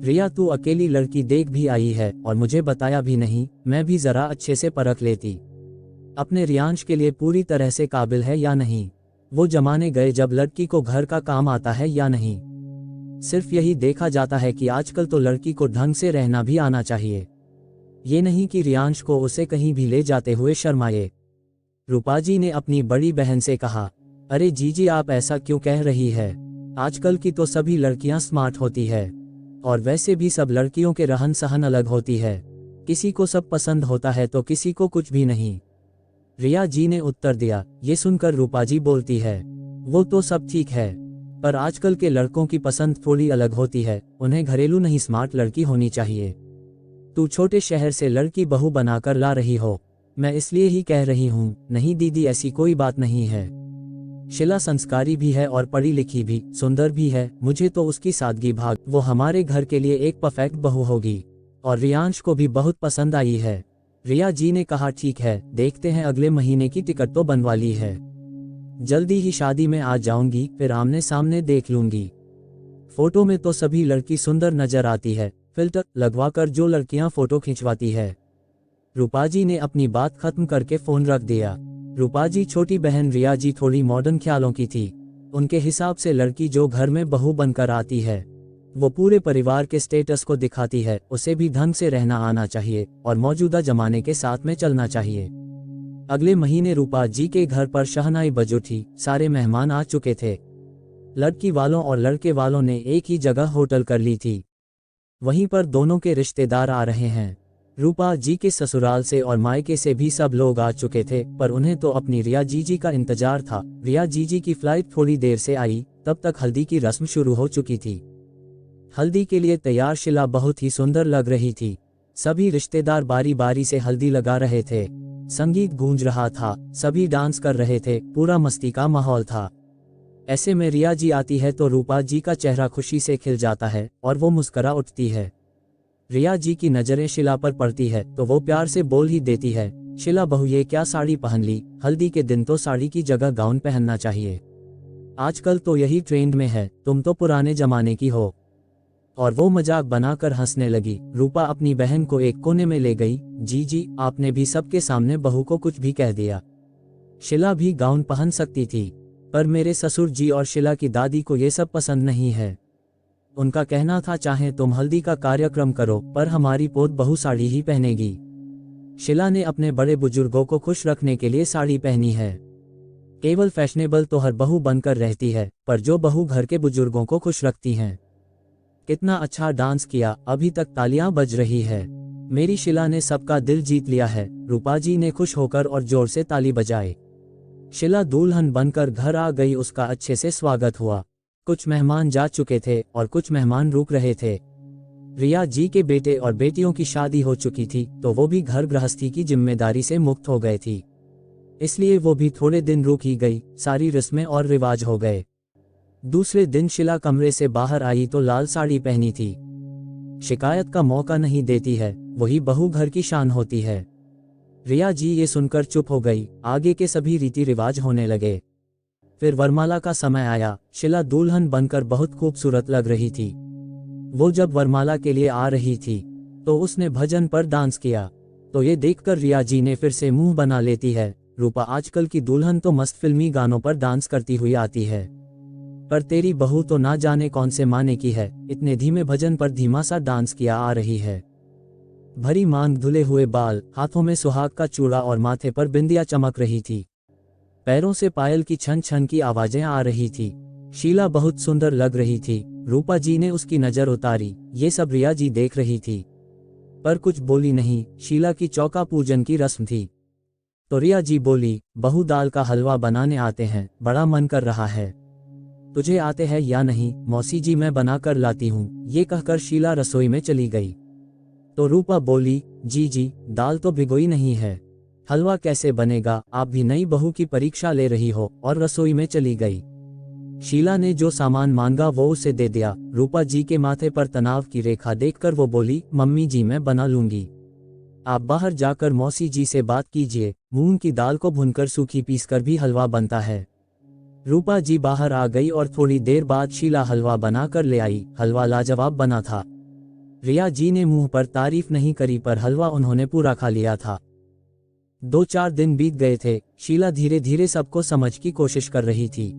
रिया तू अकेली लड़की देख भी आई है और मुझे बताया भी नहीं, मैं भी जरा अच्छे से परख लेती। अपने रियांश के लिए पूरी तरह से काबिल है या नहीं, वो जमाने गए जब लड़की को घर का काम आता है या नहीं। सिर्फ यही देखा जाता है कि आजकल तो लड़की को ढंग से रहना भी आना चाहिए, ये नहीं कि रियांश को उसे कहीं भी ले जाते हुए शर्माए। रूपाजी ने अपनी बड़ी बहन से कहा, अरे जीजी आप ऐसा क्यों कह रही है, आजकल की तो सभी लड़कियां स्मार्ट होती है, और वैसे भी सब लड़कियों के रहन सहन अलग होती है, किसी को सब पसंद होता है तो किसी को कुछ भी नहीं। रिया जी ने उत्तर दिया। ये सुनकर रूपाजी बोलती है, वो तो सब ठीक है, पर आजकल के लड़कों की पसंद थोड़ी अलग होती है, उन्हें घरेलू नहीं स्मार्ट लड़की होनी चाहिए। तू छोटे शहर से लड़की बहू बनाकर ला रही हो, मैं इसलिए ही कह रही हूँ। नहीं दीदी ऐसी कोई बात नहीं है, शिला संस्कारी भी है और पढ़ी लिखी भी, सुंदर भी है, मुझे तो उसकी सादगी भाग, वो हमारे घर के लिए एक परफेक्ट बहू होगी, और रियांश को भी बहुत पसंद आई है। रिया जी ने कहा, ठीक है, देखते हैं, अगले महीने की टिकट तो बनवा ली है, जल्दी ही शादी में आ जाऊंगी, फिर आमने सामने देख लूंगी। फोटो में तो सभी लड़की सुंदर नजर आती है, फिल्टर लगवाकर जो लड़कियां फोटो खिंचवाती है। रूपाजी ने अपनी बात खत्म करके फोन रख दिया। रूपाजी छोटी बहन रिया जी थोड़ी मॉडर्न ख्यालों की थी, उनके हिसाब से लड़की जो घर में बहू बनकर आती है वो पूरे परिवार के स्टेटस को दिखाती है, उसे भी ढंग से रहना आना चाहिए और मौजूदा जमाने के साथ में चलना चाहिए। अगले महीने रूपा जी के घर पर शहनाई बज उठी, सारे मेहमान आ चुके थे। लड़की वालों और लड़के वालों ने एक ही जगह होटल कर ली थी, वहीं पर दोनों के रिश्तेदार आ रहे हैं। रूपा जी के ससुराल से और मायके से भी सब लोग आ चुके थे, पर उन्हें तो अपनी रिया जीजी का इंतजार था। रिया जीजी की फ्लाइट थोड़ी देर से आई, तब तक हल्दी की रस्म शुरू हो चुकी थी। हल्दी के लिए तैयार शिला बहुत ही सुंदर लग रही थी, सभी रिश्तेदार बारी बारी से हल्दी लगा रहे थे, संगीत गूंज रहा था, सभी डांस कर रहे थे, पूरा मस्ती का माहौल था। ऐसे में रिया जी आती है तो रूपा जी का चेहरा खुशी से खिल जाता है और वो मुस्करा उठती है। रिया जी की नजरें शिला पर पड़ती है तो वो प्यार से बोल ही देती है, शिला बहू ये क्या साड़ी पहन ली, हल्दी के दिन तो साड़ी की जगह गाउन पहनना चाहिए, आजकल तो यही ट्रेंड में है, तुम तो पुराने जमाने की हो। और वो मजाक बनाकर हंसने लगी। रूपा अपनी बहन को एक कोने में ले गई, जी आपने भी सबके सामने बहू को कुछ भी कह दिया, शिला भी गाउन पहन सकती थी, पर मेरे ससुर जी और शिला की दादी को ये सब पसंद नहीं है, उनका कहना था चाहे तुम हल्दी का कार्यक्रम करो पर हमारी पोत बहू साड़ी ही पहनेगी। शिला ने अपने बड़े बुजुर्गों को खुश रखने के लिए साड़ी पहनी है, केवल फैशनेबल तो हर बहू बनकर रहती है, पर जो बहू घर के बुजुर्गों को खुश रखती हैं। कितना अच्छा डांस किया, अभी तक तालियां बज रही है, मेरी शिला ने सबका दिल जीत लिया है। रूपा जी ने खुश होकर और जोर से ताली बजाई। शिला दुल्हन बनकर घर आ गई, उसका अच्छे से स्वागत हुआ। कुछ मेहमान जा चुके थे और कुछ मेहमान रुक रहे थे। रिया जी के बेटे और बेटियों की शादी हो चुकी थी तो वो भी घर गृहस्थी की जिम्मेदारी से मुक्त हो गए थी, इसलिए वो भी थोड़े दिन रुक ही गई, सारी रस्में और रिवाज हो गए। दूसरे दिन शिला कमरे से बाहर आई तो लाल साड़ी पहनी थी, शिकायत का मौका नहीं देती है, वही बहू घर की शान होती है। रिया जी ये सुनकर चुप हो गई, आगे के सभी रीति रिवाज होने लगे। फिर वरमाला का समय आया, शिला दुल्हन बनकर बहुत खूबसूरत लग रही थी। वो जब वरमाला के लिए आ रही थी तो उसने भजन पर डांस किया, तो ये देखकर रिया जी ने फिर से मुंह बना लेती है, रूपा आजकल की दुल्हन तो मस्त फिल्मी गानों पर डांस करती हुई आती है, पर तेरी बहू तो ना जाने कौन से माने की है, इतने धीमे भजन पर धीमा सा डांस किया आ रही है। भरी मांग, धुले हुए बाल, हाथों में सुहाग का चूड़ा और माथे पर बिंदिया चमक रही थी, पैरों से पायल की छन छन की आवाजें आ रही थी। शीला बहुत सुंदर लग रही थी, रूपा जी ने उसकी नजर उतारी, ये सब रिया जी देख रही थी पर कुछ बोली नहीं। शीला की चौका पूजन की रस्म थी तो रिया जी बोली, बहू दाल का हलवा बनाने आते हैं, बड़ा मन कर रहा है, तुझे आते हैं या नहीं? मौसी जी मैं बना कर लाती हूँ, ये कहकर शीला रसोई में चली गई। तो रूपा बोली, जी दाल तो भिगोई नहीं है, हलवा कैसे बनेगा, आप भी नई बहू की परीक्षा ले रही हो, और रसोई में चली गई। शीला ने जो सामान मांगा वो उसे दे दिया। रूपा जी के माथे पर तनाव की रेखा देखकर वो बोली, मम्मी जी मैं बना लूंगी, आप बाहर जाकर मौसी जी से बात कीजिए, मूंग की दाल को भूनकर सूखी पीसकर भी हलवा बनता है। रूपा जी बाहर आ गई और थोड़ी देर बाद शीला हलवा बनाकर ले आई। हलवा लाजवाब बना था, रिया जी ने मुंह पर तारीफ नहीं करी पर हलवा उन्होंने पूरा खा लिया था। 2-4 दिन बीत गए थे। शीला धीरे धीरे सबको समझ की कोशिश कर रही थी।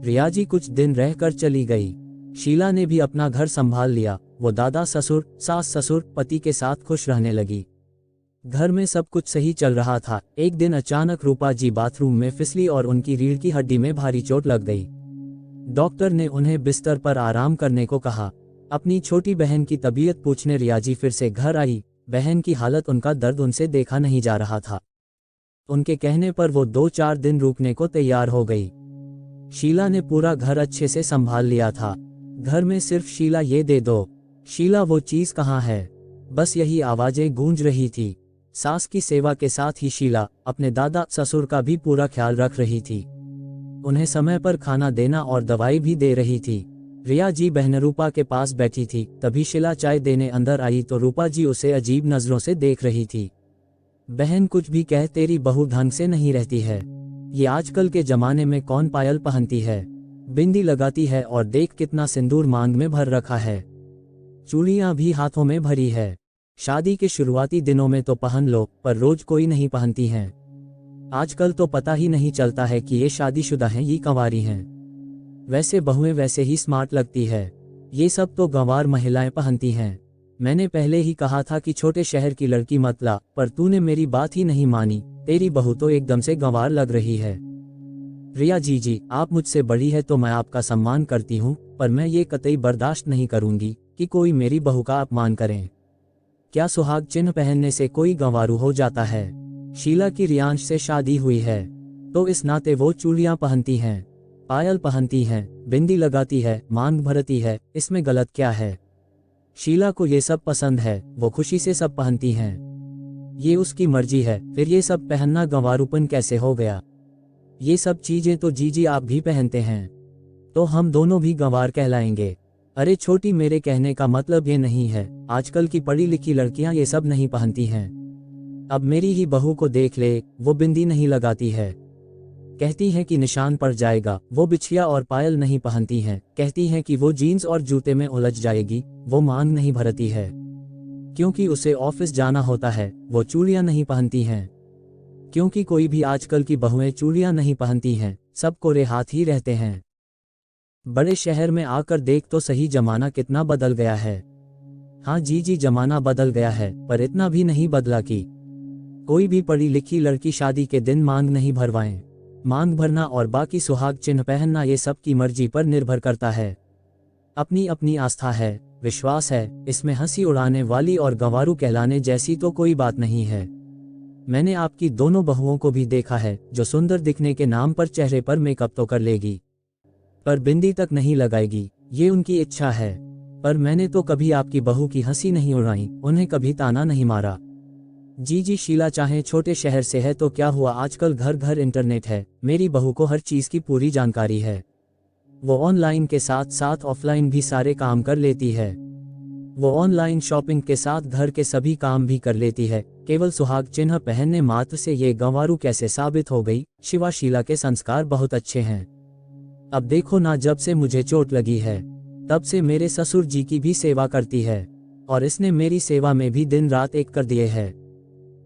रिया जी कुछ दिन रहकर चली गई। शीला ने भी अपना घर संभाल लिया। वो दादा ससुर, सास ससुर, पति के साथ खुश रहने लगी। घर में सब कुछ सही चल रहा था। एक दिन अचानक रूपा जी बाथरूम में फिसली और उनकी रीढ़ की हड्डी में भारी चोट लग गई। डॉक्टर ने उन्हें बिस्तर पर आराम करने को कहा। अपनी छोटी बहन की तबीयत पूछने रिया जी फिर से घर आई। बहन की हालत, उनका दर्द उनसे देखा नहीं जा रहा था। उनके कहने पर वो 2-4 दिन रुकने को तैयार हो गई। शीला ने पूरा घर अच्छे से संभाल लिया था। घर में सिर्फ शीला, ये दे दो, शीला वो चीज कहाँ है, बस यही आवाजें गूंज रही थी। सास की सेवा के साथ ही शीला अपने दादा ससुर का भी पूरा ख्याल रख रही थी। उन्हें समय पर खाना देना और दवाई भी दे रही थी। रिया जी बहन रूपा के पास बैठी थी। तभी शीला चाय देने अंदर आई तो रूपा जी उसे अजीब नजरों से देख रही थी। बहन कुछ भी कह, तेरी बहू ढंग से नहीं रहती है। ये आजकल के जमाने में कौन पायल पहनती है, बिंदी लगाती है, और देख कितना सिंदूर मांग में भर रखा है, चूड़ियां भी हाथों में भरी है। शादी के शुरुआती दिनों में तो पहन लो, पर रोज कोई नहीं पहनती हैं। आजकल तो पता ही नहीं चलता है कि ये शादीशुदा हैं या कंवारी हैं। वैसे बहुएं वैसे ही स्मार्ट लगती है। ये सब तो गंवार महिलाएं पहनती हैं। मैंने पहले ही कहा था कि छोटे शहर की लड़की मत ला, पर तूने मेरी बात ही नहीं मानी। तेरी बहू तो एकदम से गंवार लग रही है। रिया जी, आप मुझसे बड़ी है तो मैं आपका सम्मान करती हूँ, पर मैं ये कतई बर्दाश्त नहीं करूंगी कि कोई मेरी बहू का अपमान करे। क्या सुहाग चिन्ह पहनने से कोई गंवारू हो जाता है? शीला की रियांश से शादी हुई है तो इस नाते वो चूड़ियां पहनती हैं, पायल पहनती हैं, बिंदी लगाती है, मांग भरती है, इसमें गलत क्या है? शीला को ये सब पसंद है, वो खुशी से सब पहनती हैं। ये उसकी मर्जी है, फिर ये सब पहनना गंवारूपन कैसे हो गया? ये सब चीजें तो जीजी आप भी पहनते हैं, तो हम दोनों भी गंवार कहलाएंगे। अरे छोटी, मेरे कहने का मतलब ये नहीं है। आजकल की पढ़ी लिखी लड़कियां ये सब नहीं पहनती हैं। अब मेरी ही बहू को देख ले, वो बिंदी नहीं लगाती है, कहती है कि निशान पड़ जाएगा। वो बिछिया और पायल नहीं पहनती हैं, कहती हैं कि वो जीन्स और जूते में उलझ जाएगी। वो मांग नहीं भरती है क्योंकि उसे ऑफिस जाना होता है। वो चूड़ियां नहीं पहनती हैं क्योंकि कोई भी आजकल की बहुएं चूड़ियां नहीं पहनती हैं, सब कोरे हाथ ही रहते हैं। बड़े शहर में आकर देख तो सही, जमाना कितना बदल गया है। हाँ जी, जमाना बदल गया है, पर इतना भी नहीं बदला कि कोई भी पढ़ी लिखी लड़की शादी के दिन मांग नहीं भरवाएं। मांग भरना और बाकी सुहाग चिन्ह पहनना ये सब की मर्जी पर निर्भर करता है। अपनी अपनी आस्था है, विश्वास है, इसमें हंसी उड़ाने वाली और गंवारू कहलाने जैसी तो कोई बात नहीं है। मैंने आपकी दोनों बहुओं को भी देखा है, जो सुंदर दिखने के नाम पर चेहरे पर मेकअप तो कर लेगी, पर बिंदी तक नहीं लगाएगी। ये उनकी इच्छा है, पर मैंने तो कभी आपकी बहू की हंसी नहीं उड़ाई, उन्हें कभी ताना नहीं मारा। जी, शीला चाहे छोटे शहर से है तो क्या हुआ, आजकल घर घर इंटरनेट है। मेरी बहू को हर चीज की पूरी जानकारी है। वो ऑनलाइन के साथ साथ ऑफलाइन भी सारे काम कर लेती है। वो ऑनलाइन शॉपिंग के साथ घर के सभी काम भी कर लेती है। केवल सुहाग चिन्ह पहनने मात्र से ये गंवारू कैसे साबित हो गई? शिवा, शीला के संस्कार बहुत अच्छे हैं। अब देखो ना, जब से मुझे चोट लगी है तब से मेरे ससुर जी की भी सेवा करती है, और इसने मेरी सेवा में भी दिन रात एक कर दिए है।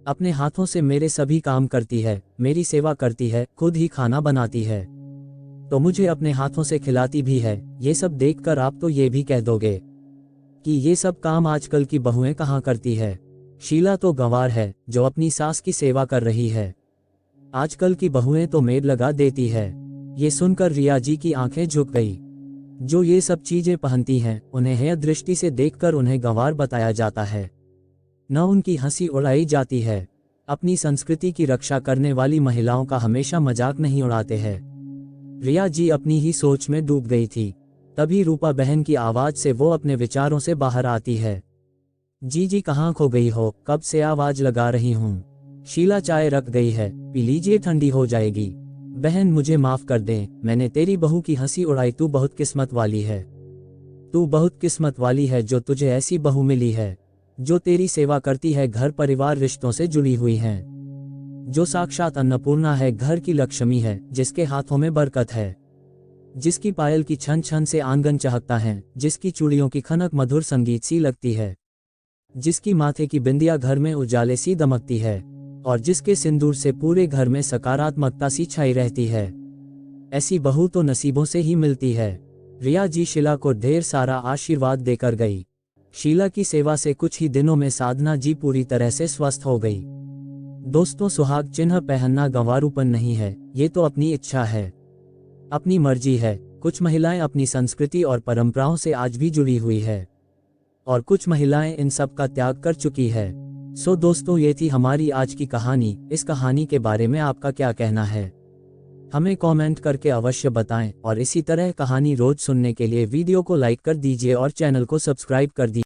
अपने हाथों से मेरे सभी काम करती है, मेरी सेवा करती है, खुद ही खाना बनाती है, तो मुझे अपने हाथों से खिलाती भी है। ये सब देखकर आप तो ये भी कह दोगे कि ये सब काम आजकल की बहुएं कहाँ करती है। शीला तो गंवार है जो अपनी सास की सेवा कर रही है। आजकल की बहुएं तो मेड लगा देती है। ये सुनकर रिया जी की आंखें झुक गई। जो ये सब चीजें पहनती हैं, उन्हें हेय दृष्टि से देखकर उन्हें गंवार बताया जाता है, न उनकी हंसी उड़ाई जाती है। अपनी संस्कृति की रक्षा करने वाली महिलाओं का हमेशा मजाक नहीं उड़ाते हैं। रिया जी अपनी ही सोच में डूब गई थी। तभी रूपा बहन की आवाज से वो अपने विचारों से बाहर आती है। जी, कहाँ खो गई हो? कब से आवाज लगा रही हूँ। शीला, चाय रख गई है, पी लीजिए, ठंडी हो जाएगी। बहन मुझे माफ कर दे, मैंने तेरी बहू की हंसी उड़ाई। तू बहुत किस्मत वाली है, तू बहुत किस्मत वाली है जो तुझे ऐसी बहू मिली है, जो तेरी सेवा करती है, घर परिवार रिश्तों से जुड़ी हुई है, जो साक्षात अन्नपूर्णा है, घर की लक्ष्मी है, जिसके हाथों में बरकत है। जिसकी पायल की छन छन से आंगन चहकता है, जिसकी चूड़ियों की खनक मधुर संगीत सी लगती है, जिसकी माथे की बिंदिया घर में उजाले सी दमकती है, और जिसके सिंदूर से पूरे घर में सकारात्मकता सी छाई रहती है। ऐसी बहू तो नसीबों से ही मिलती है। रिया जी शीला को ढेर सारा आशीर्वाद देकर गई। शीला की सेवा से कुछ ही दिनों में साधना जी पूरी तरह से स्वस्थ हो गई। दोस्तों, सुहाग चिन्ह पहनना गंवारूपन नहीं है, ये तो अपनी इच्छा है, अपनी मर्जी है। कुछ महिलाएं अपनी संस्कृति और परंपराओं से आज भी जुड़ी हुई है, और कुछ महिलाएं इन सब का त्याग कर चुकी है। सो दोस्तों, ये थी हमारी आज की कहानी। इस कहानी के बारे में आपका क्या कहना है, हमें कमेंट करके अवश्य बताएं, और इसी तरह कहानी रोज सुनने के लिए वीडियो को लाइक कर दीजिए और चैनल को सब्सक्राइब कर दीजिए।